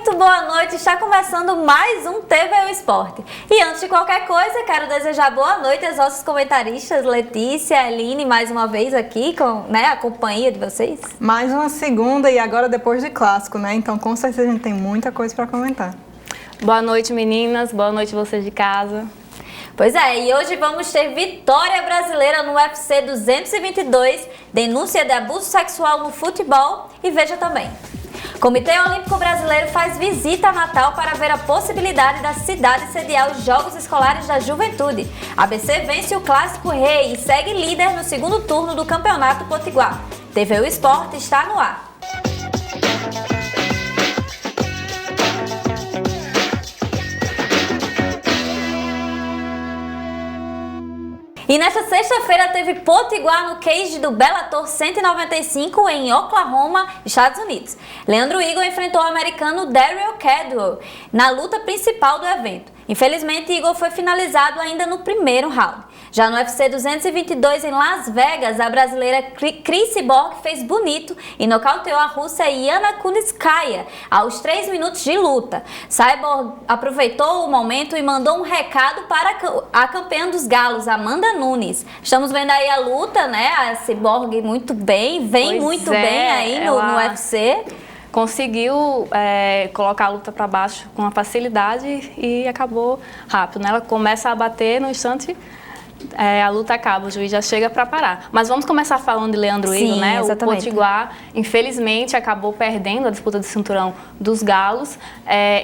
Muito boa noite, está começando mais um TV Esporte. E antes de qualquer coisa, quero desejar boa noite aos nossos comentaristas, Letícia, Aline, mais uma vez aqui com a companhia de vocês. Mais uma segunda e agora depois de clássico, né? Então com certeza a gente tem muita coisa para comentar. Boa noite, meninas, boa noite vocês de casa. Pois é, e hoje vamos ter vitória brasileira no UFC 222, denúncia de abuso sexual no futebol e veja também. Comitê Olímpico Brasileiro faz visita a Natal para ver a possibilidade da cidade sediar os Jogos Escolares da Juventude. ABC vence o Clássico Rei e segue líder no segundo turno do Campeonato Potiguar. TV O Esporte está no ar. E nesta sexta-feira teve Potiguar no cage do Bellator 195 em Oklahoma, Estados Unidos. Leandro Igor enfrentou o americano Darrell Cadwell na luta principal do evento. Infelizmente, Igor foi finalizado ainda no primeiro round. Já no UFC 222 em Las Vegas, a brasileira Cris Cyborg fez bonito e nocauteou a russa Yana Kunitskaya aos 3 minutos de luta. Cyborg aproveitou o momento e mandou um recado para a campeã dos galos, Amanda Nunes. Estamos vendo aí a luta, né? A Cyborg muito bem, vem muito bem aí no UFC. Conseguiu colocar a luta para baixo com uma facilidade e acabou rápido, né? Ela começa a bater no instante, a luta acaba, o juiz já chega para parar. Mas vamos começar falando de Leandro Igor, né? Exatamente. O Potiguar, infelizmente, acabou perdendo a disputa de cinturão dos galos.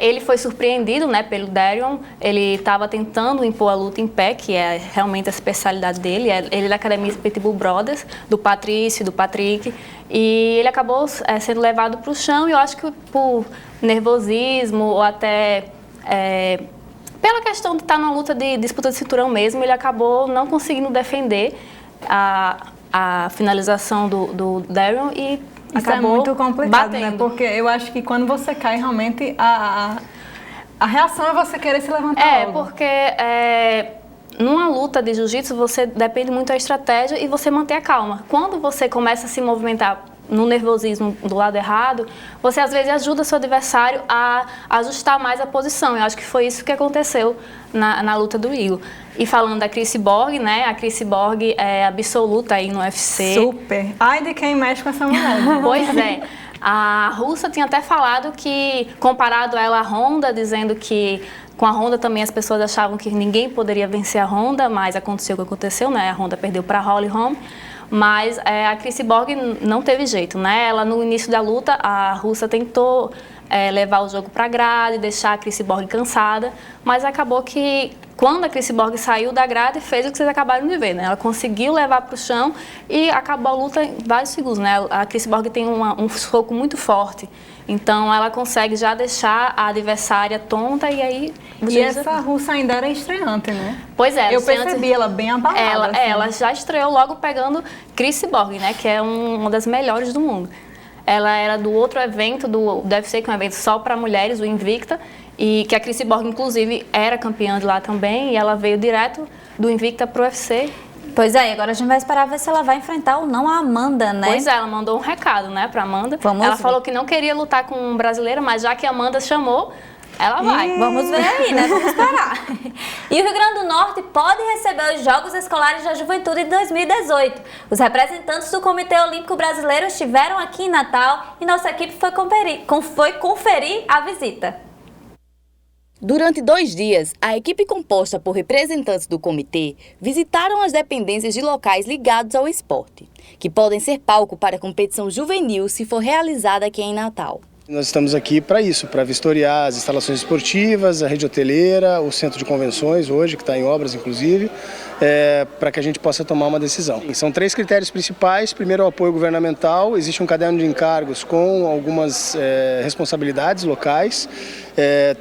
Ele foi surpreendido, né, pelo Darion. Ele estava tentando impor a luta em pé, que é realmente a especialidade dele. Ele é da academia Pitbull Brothers, do Patrício, do Patrick. E ele acabou sendo levado para o chão e eu acho que por nervosismo ou até pela questão de estar numa luta de disputa de cinturão mesmo, ele acabou não conseguindo defender a finalização do Darion e isso acabou é muito complicado, batendo. né? Porque eu acho que quando você cai, realmente a reação é você querer se levantar logo. Porque numa luta de jiu-jitsu, você depende muito da estratégia e você manter a calma. Quando você começa a se movimentar no nervosismo do lado errado, você às vezes ajuda seu adversário a ajustar mais a posição. Eu acho que foi isso que aconteceu na luta do Igor. E falando da Cris Cyborg, né? A Cris Cyborg é absoluta aí no UFC. Super! Ai de quem mexe com essa mulher. Pois é. A russa tinha até falado que, comparado a ela à Ronda, dizendo que com a Ronda também as pessoas achavam que ninguém poderia vencer a Ronda, mas aconteceu o que aconteceu, né? A Ronda perdeu para a Holly Holm, mas a Cris Cyborg não teve jeito, né? Ela, no início da luta, a russa tentou levar o jogo para a grade, deixar a Cris Cyborg cansada, mas acabou que quando a Cris Cyborg saiu da grade, fez o que vocês acabaram de ver, né? Ela conseguiu levar para o chão e acabou a luta em vários segundos, né? A Cris Cyborg tem um soco muito forte, então ela consegue já deixar a adversária tonta e aí... E essa russa ainda era estreante, né? Pois é. Eu percebi ela bem abalada. Ela já estreou logo pegando Cris Cyborg, né? Que é uma das melhores do mundo. Ela era do outro evento, do UFC, que é um evento só para mulheres, o Invicta, e que a Cris Cyborg, inclusive, era campeã de lá também, e ela veio direto do Invicta pro UFC. Pois é, agora a gente vai esperar ver se ela vai enfrentar ou não a Amanda, né? Pois é, ela mandou um recado, né, pra Amanda. Ela falou que não queria lutar com um brasileiro, mas já que a Amanda chamou, ela vai. Vamos ver aí, né? Vamos esperar. E o Rio Grande do Norte pode receber os Jogos Escolares da Juventude de 2018. Os representantes do Comitê Olímpico Brasileiro estiveram aqui em Natal e nossa equipe foi conferir a visita. Durante 2 dias, a equipe composta por representantes do comitê visitaram as dependências de locais ligados ao esporte, que podem ser palco para a competição juvenil se for realizada aqui em Natal. Nós estamos aqui para isso, para vistoriar as instalações esportivas, a rede hoteleira, o centro de convenções hoje, que está em obras inclusive, para que a gente possa tomar uma decisão. São 3 critérios principais. Primeiro, o apoio governamental. Existe um caderno de encargos com algumas responsabilidades locais.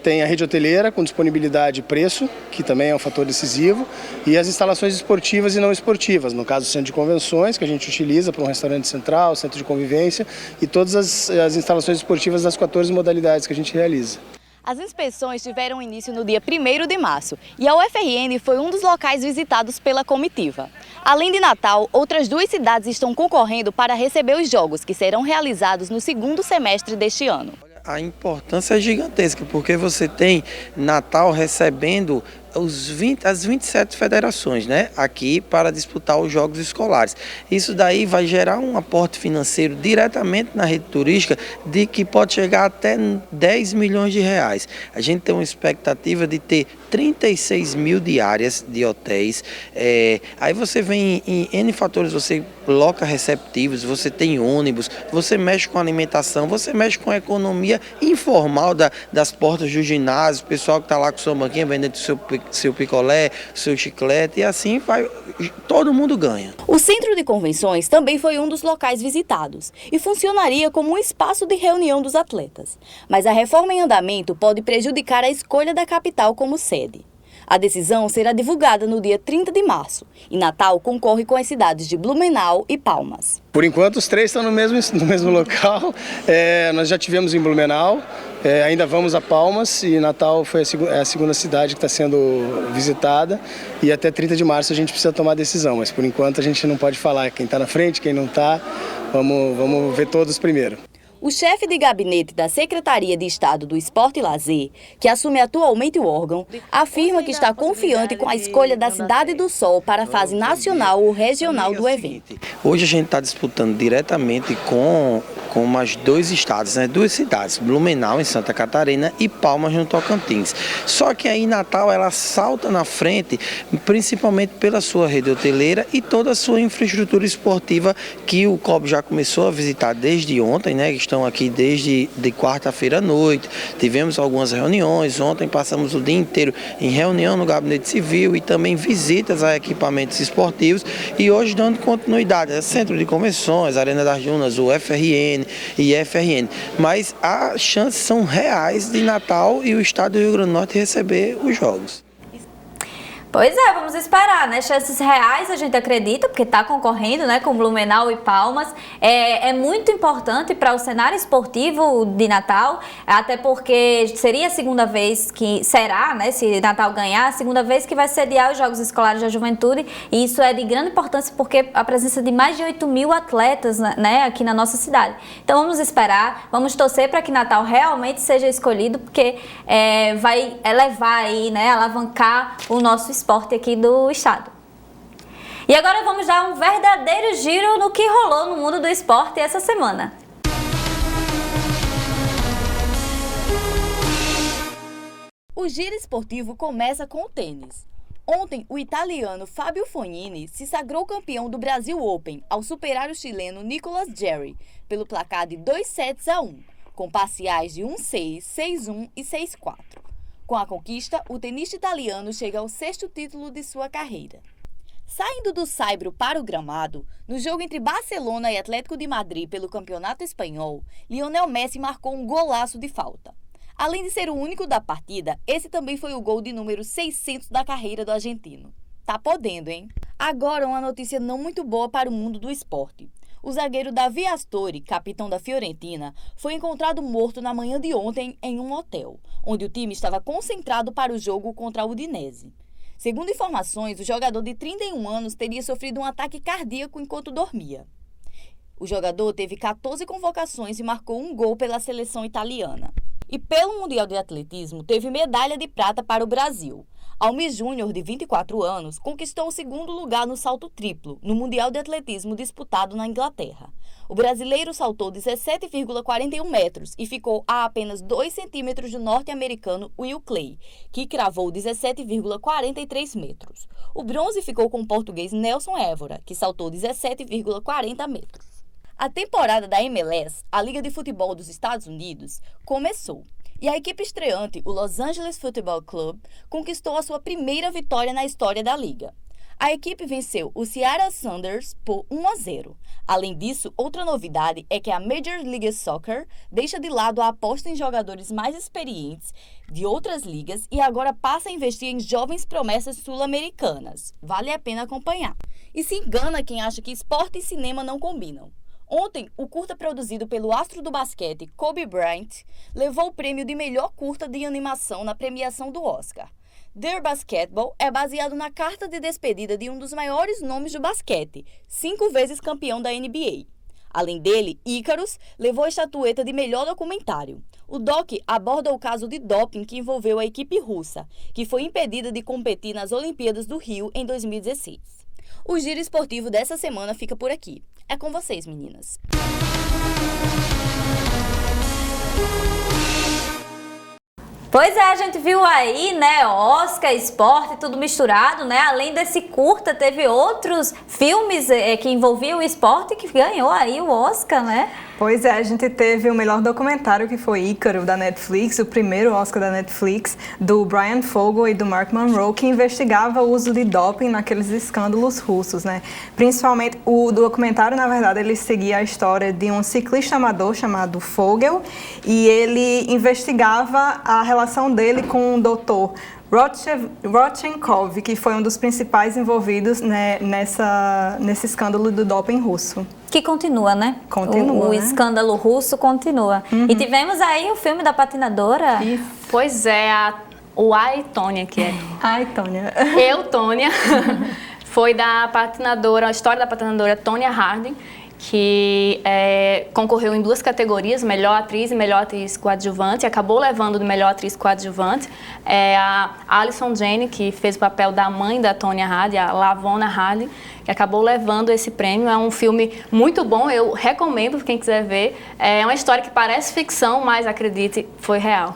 Tem a rede hoteleira com disponibilidade e preço, que também é um fator decisivo, e as instalações esportivas e não esportivas, no caso o centro de convenções, que a gente utiliza para um restaurante central, centro de convivência, e todas as instalações esportivas das 14 modalidades que a gente realiza. As inspeções tiveram início no dia 1º de março e a UFRN foi um dos locais visitados pela comitiva. Além de Natal, outras 2 cidades estão concorrendo para receber os jogos, que serão realizados no 2º semestre deste ano. A importância é gigantesca, porque você tem Natal recebendo as 27 federações, né, aqui para disputar os jogos escolares. Isso daí vai gerar um aporte financeiro diretamente na rede turística de que pode chegar até 10 milhões de reais. A gente tem uma expectativa de ter 36 mil diárias de hotéis. Aí você vem em N fatores, você loca receptivos, você tem ônibus, você mexe com alimentação, você mexe com a economia informal das portas do ginásio, o pessoal que está lá com sua banquinha vendendo seu picolé, seu chiclete, e assim vai, todo mundo ganha. O Centro de Convenções também foi um dos locais visitados e funcionaria como um espaço de reunião dos atletas. Mas a reforma em andamento pode prejudicar a escolha da capital como sede. A decisão será divulgada no dia 30 de março e Natal concorre com as cidades de Blumenau e Palmas. Por enquanto, os três estão no mesmo local. Nós já tivemos em Blumenau, ainda vamos a Palmas, e Natal foi a segunda cidade que está sendo visitada. E até 30 de março a gente precisa tomar a decisão, mas por enquanto a gente não pode falar quem está na frente, quem não está. Vamos ver todos primeiro. O chefe de gabinete da Secretaria de Estado do Esporte e Lazer, que assume atualmente o órgão, afirma que está confiante com a escolha da Cidade do Sol para a fase nacional ou regional do evento. Hoje a gente está disputando diretamente com mais dois estados, né? Duas cidades, Blumenau em Santa Catarina e Palmas no Tocantins. Só que aí Natal ela salta na frente, principalmente pela sua rede hoteleira e toda a sua infraestrutura esportiva que o COB já começou a visitar desde ontem, né? Estão aqui desde quarta-feira à noite. Tivemos algumas reuniões, ontem passamos o dia inteiro em reunião no Gabinete Civil e também visitas a equipamentos esportivos, e hoje dando continuidade a Centro de Convenções, Arena das Dunas, o FRN e FRN. Mas as chances são reais de Natal e o estado do Rio Grande do Norte receber os jogos. Pois é, vamos esperar, né? Chances reais a gente acredita, porque está concorrendo, né, com Blumenau e Palmas. É muito importante para o cenário esportivo de Natal, até porque seria a segunda vez que será, né, se Natal ganhar, a segunda vez que vai sediar os Jogos Escolares da Juventude, e isso é de grande importância porque a presença de mais de 8 mil atletas, né, aqui na nossa cidade. Então vamos esperar, vamos torcer para que Natal realmente seja escolhido, porque vai elevar aí, né, alavancar o nosso esporte aqui do estado. E agora vamos dar um verdadeiro giro no que rolou no mundo do esporte essa semana. O giro esportivo começa com o tênis. Ontem, o italiano Fabio Fognini se sagrou campeão do Brasil Open ao superar o chileno Nicolas Jarry pelo placar de 2-1, com parciais de 1-6, 6-1 e 6-4. Com a conquista, o tenista italiano chega ao 6º título de sua carreira. Saindo do saibro para o gramado, no jogo entre Barcelona e Atlético de Madrid pelo Campeonato Espanhol, Lionel Messi marcou um golaço de falta. Além de ser o único da partida, esse também foi o gol de número 600 da carreira do argentino. Tá podendo, hein? Agora uma notícia não muito boa para o mundo do esporte. O zagueiro Davi Astori, capitão da Fiorentina, foi encontrado morto na manhã de ontem em um hotel, onde o time estava concentrado para o jogo contra a Udinese. Segundo informações, o jogador de 31 anos teria sofrido um ataque cardíaco enquanto dormia. O jogador teve 14 convocações e marcou um gol pela seleção italiana. E pelo Mundial de Atletismo, teve medalha de prata para o Brasil. Almir Júnior, de 24 anos, conquistou o 2º lugar no salto triplo, no Mundial de Atletismo disputado na Inglaterra. O brasileiro saltou 17,41 metros e ficou a apenas 2 centímetros do norte-americano Will Clay, que cravou 17,43 metros. O bronze ficou com o português Nelson Évora, que saltou 17,40 metros. A temporada da MLS, a Liga de Futebol dos Estados Unidos, começou. E a equipe estreante, o Los Angeles Football Club, conquistou a sua primeira vitória na história da liga. A equipe venceu o Seattle Sounders por 1-0. Além disso, outra novidade é que a Major League Soccer deixa de lado a aposta em jogadores mais experientes de outras ligas e agora passa a investir em jovens promessas sul-americanas. Vale a pena acompanhar. E se engana quem acha que esporte e cinema não combinam. Ontem, o curta produzido pelo astro do basquete, Kobe Bryant, levou o prêmio de melhor curta de animação na premiação do Oscar. Dear Basketball é baseado na carta de despedida de um dos maiores nomes do basquete, 5 vezes campeão da NBA. Além dele, Icarus levou a estatueta de melhor documentário. O doc aborda o caso de doping que envolveu a equipe russa, que foi impedida de competir nas Olimpíadas do Rio em 2016. O giro esportivo dessa semana fica por aqui. É com vocês, meninas. Pois é, a gente viu aí, né, Oscar, esporte, tudo misturado, né? Além desse curta, teve outros filmes que envolviam o esporte que ganhou aí o Oscar, né? Pois é, a gente teve o melhor documentário, que foi Ícaro, da Netflix, o primeiro Oscar da Netflix, do Brian Fogel e do Mark Monroe, que investigava o uso de doping naqueles escândalos russos, né? Principalmente, o documentário, na verdade, ele seguia a história de um ciclista amador chamado Fogel, e ele investigava a relação dele com o doutor Rodchenkov, que foi um dos principais envolvidos, né, nesse escândalo do doping russo. Que continua, né? Continua, O né? escândalo russo continua. E tivemos aí o filme da patinadora. Isso. Pois é, o Ai, Tônia, que é. Ai, Tônia. Eu, Tônia, foi da patinadora, a história da patinadora Tonya Harding, que concorreu em 2 categorias, melhor atriz e melhor atriz coadjuvante, e acabou levando de melhor atriz coadjuvante a Allison Janney, que fez o papel da mãe da Tonya Harding, a Lavona Harding, que acabou levando esse prêmio. É um filme muito bom, eu recomendo para quem quiser ver. É uma história que parece ficção, mas acredite, foi real.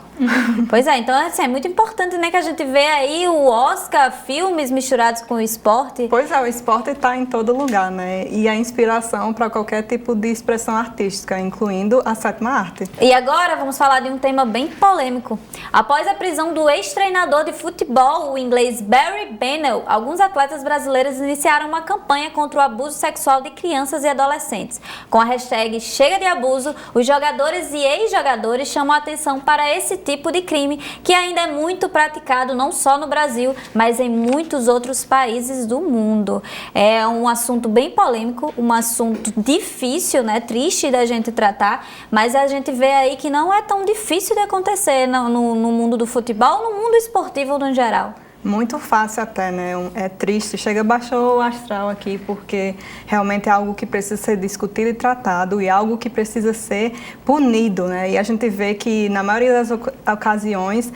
Pois é, então assim, é muito importante, né, que a gente vê aí o Oscar, filmes misturados com o esporte. Pois é, o esporte está em todo lugar, né? E a inspiração para qualquer tipo de expressão artística, incluindo a 7ª arte. E agora vamos falar de um tema bem polêmico. Após a prisão do ex-treinador de futebol, o inglês Barry Bennell, alguns atletas brasileiros iniciaram uma campanha contra o abuso sexual de crianças e adolescentes. Com a hashtag Chega de Abuso, os jogadores e ex-jogadores chamam a atenção para esse tipo de crime que ainda é muito praticado não só no Brasil, mas em muitos outros países do mundo. É um assunto bem polêmico, um assunto difícil, né, triste da gente tratar, mas a gente vê aí que não é tão difícil de acontecer no mundo do futebol, no mundo esportivo no geral. Muito fácil até, né? É triste, chega baixou o astral aqui, porque realmente é algo que precisa ser discutido e tratado, e algo que precisa ser punido, né? E a gente vê que, na maioria das ocasiões,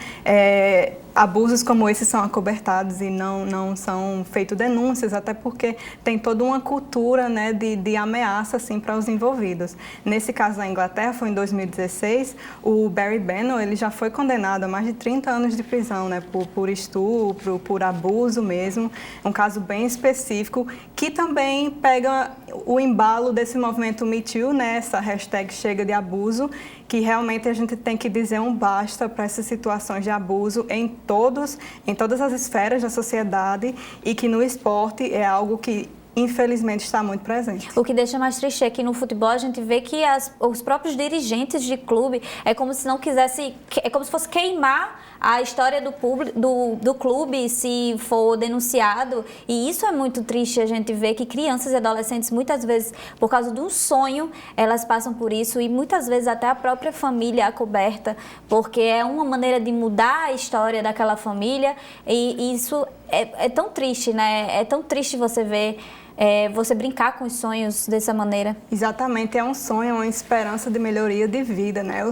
abusos como esses são acobertados e não são feitas denúncias, até porque tem toda uma cultura, né, de ameaça assim, para os envolvidos. Nesse caso da Inglaterra, foi em 2016, o Barry Bennell ele já foi condenado a mais de 30 anos de prisão, né, por estupro, por abuso mesmo, um caso bem específico, que também pega o embalo desse movimento Me Too, né, essa hashtag Chega de Abuso, que realmente a gente tem que dizer um basta para essas situações de abuso em todas as esferas da sociedade, e que no esporte é algo que infelizmente está muito presente. O que deixa mais triste é que no futebol a gente vê que os próprios dirigentes de clube é como se não quisesse, é como se fosse queimar a história do clube se for denunciado, e isso é muito triste. A gente vê que crianças e adolescentes muitas vezes, por causa de um sonho, elas passam por isso, e muitas vezes até a própria família é coberta, porque é uma maneira de mudar a história daquela família, e isso é tão triste, né? É tão triste você ver você brincar com os sonhos dessa maneira. Exatamente, é um sonho, é uma esperança de melhoria de vida, né?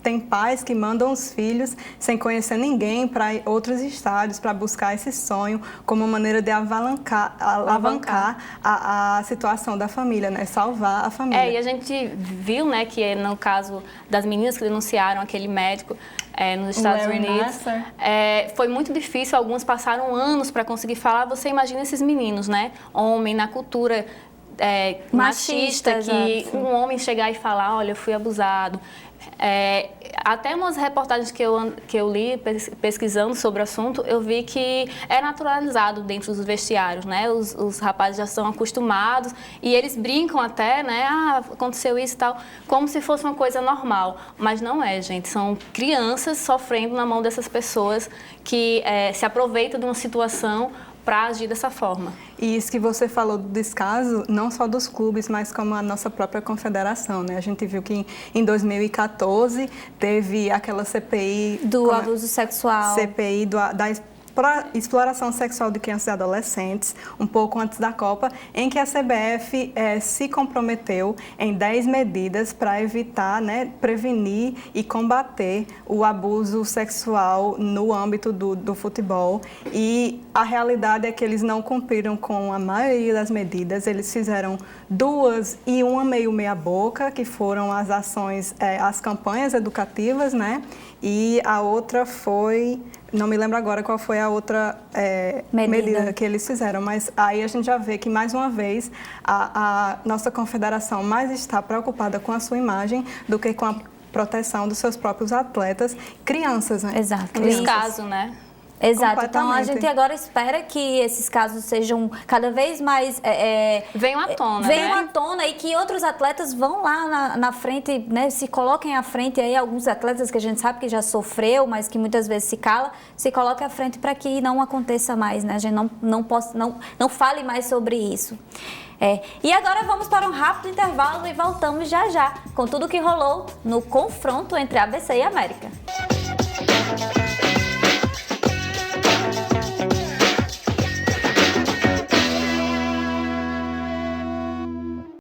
Tem pais que mandam os filhos sem conhecer ninguém para outros estádios para buscar esse sonho como uma maneira de alavancar a situação da família, né? Salvar a família. E a gente viu, né, que no caso das meninas que denunciaram aquele médico nos Estados Unidos, foi muito difícil. Algumas passaram anos para conseguir falar. Você imagina esses meninos, né? Homem, na cultura machista, que um homem chegar e falar, olha, eu fui abusado. Até umas reportagens que eu li pesquisando sobre o assunto, eu vi que é naturalizado dentro dos vestiários, né? Os rapazes já são acostumados e eles brincam até, né? Aconteceu isso e tal, como se fosse uma coisa normal. Mas não é, gente. São crianças sofrendo na mão dessas pessoas que se aproveitam de uma situação para agir dessa forma. E isso que você falou do descaso, não só dos clubes, mas como a nossa própria confederação, né? A gente viu que em 2014 teve aquela CPI... Do abuso sexual. CPI exploração sexual de crianças e adolescentes, um pouco antes da Copa, em que a CBF se comprometeu em 10 medidas para evitar, né, prevenir e combater o abuso sexual no âmbito do futebol. E a realidade é que eles não cumpriram com a maioria das medidas, eles fizeram 2 e uma meio meia boca, que foram as ações, as campanhas educativas, né? E a outra foi, não me lembro agora qual foi a outra medida que eles fizeram, mas aí a gente já vê que, mais uma vez, a nossa confederação mais está preocupada com a sua imagem do que com a proteção dos seus próprios atletas, crianças, né? Exato. Um descaso, né? Exato, então a gente agora espera que esses casos sejam cada vez mais... venham à tona, venham à tona e que outros atletas vão lá na frente, né, se coloquem à frente, aí alguns atletas que a gente sabe que já sofreu, mas que muitas vezes se cala, se coloquem à frente para que não aconteça mais, né? A gente não fale mais sobre isso. E agora vamos para um rápido intervalo e voltamos já já com tudo que rolou no confronto entre ABC e América.